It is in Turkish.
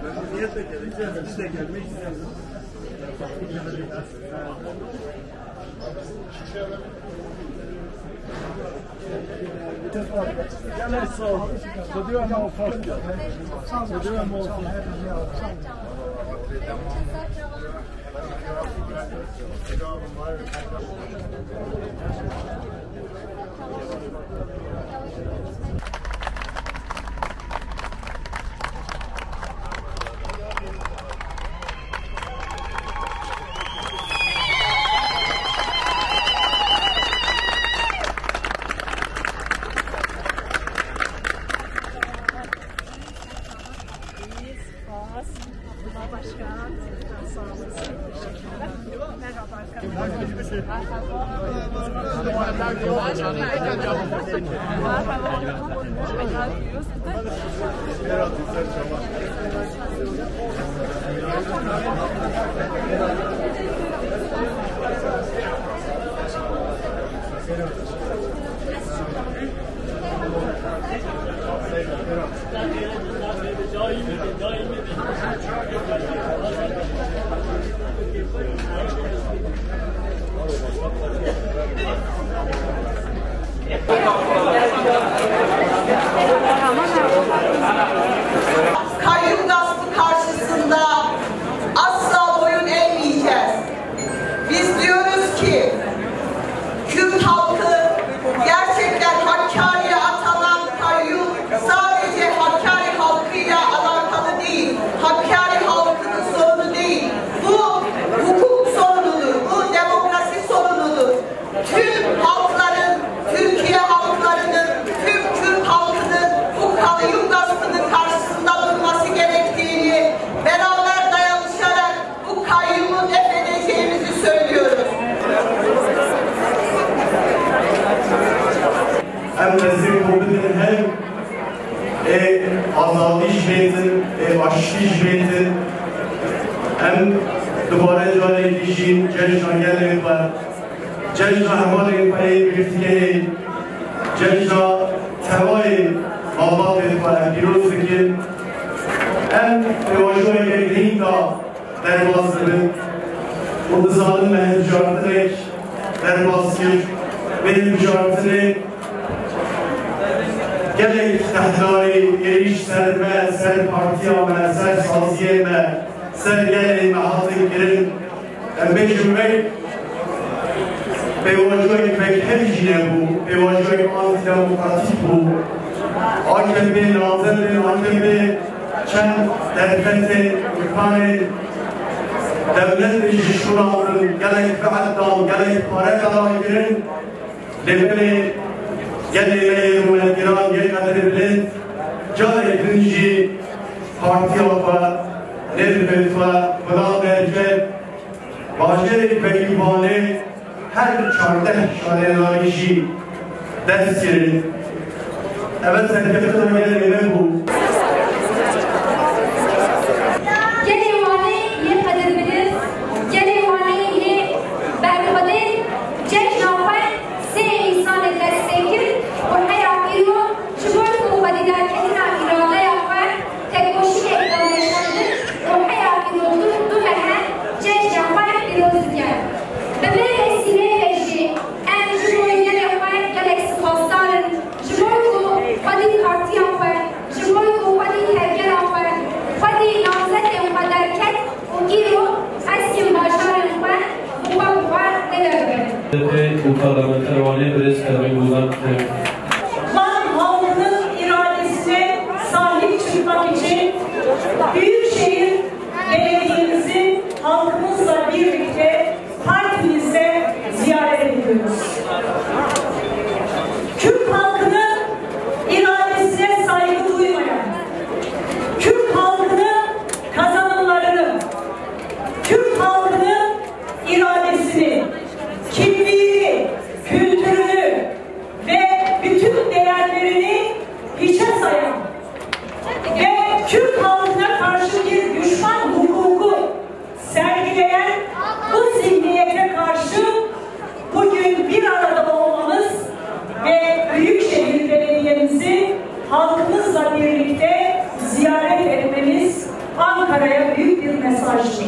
Memnuniyetle geleceğiz, biz de gelmek isteriz. Gel sağ ol. Gidiyor ama o fark yok. Gidiyor ama o fark Kayyum gaspı karşısında asla boyun eğmeyeceğiz. Biz diyoruz ki Kürt halkı gerçekten Hakkari'ye atanan kayyum sadece Hakkari halkıyla alakalı değil. Hakkari halkının sorunu değil. Bu hukuk sorunudur. Bu demokrasi sorunudur. Tüm halkların, Türkiye halklarının, tüm Kürt halkının bu kayyum gaspının karşısında durması gerektiğini beraber dayanışarak bu kayyumu def edeceğimizi söylüyoruz. Hem Nezih Kurdu'nun hem azadi işletin, aşçı işletin, hem duvara cale edişin, cejna gelmek var. Cejna hemalin payı birtikeyi, cejna tevayı Allah etmeye biliyoruz ki hem revajoya geldiğin da derbazları, o dızanın mehcuratını derbazsız, benim mücaretini gelek tehdari, eriş serme, ser partiyame, ser saziyeme, ser geleyme hatı girin, beşimmek Bevajoy Bekhemcine bu, Bevajoy antidemokratik bu. AKP, Nazırlı, AKP, Çen, Devleti, Ülkanı, devlet işi şurasının, gerek fealdan, gerek para kalan girin, devlet, gelmeyi müelliran, gelmeyi cari birinci parti alfa, nezbetfa, bırak merkez, Bajeri Bekibani, her çardak şanelarışı ders yerin. Evet, sen tepeden gelen bu. Van halkının iradesine sahip çıkmak için Büyükşehir Belediye'mizi halkımızla birlikte partimizle ziyaret ediyoruz. Kürt halkının iradesine saygı duymayan, Kürt halkının kazanımlarını, Kürt halkının iradesini, kimliğini, kültürünü ve bütün değerlerini hiçe sayan Türk halkına karşı bir düşman hukuku sergileyen bu zihniyete karşı bugün bir arada olmamız ve Büyükşehir Belediye'mizi halkımızla birlikte ziyaret etmemiz Ankara'ya büyük bir mesajdır.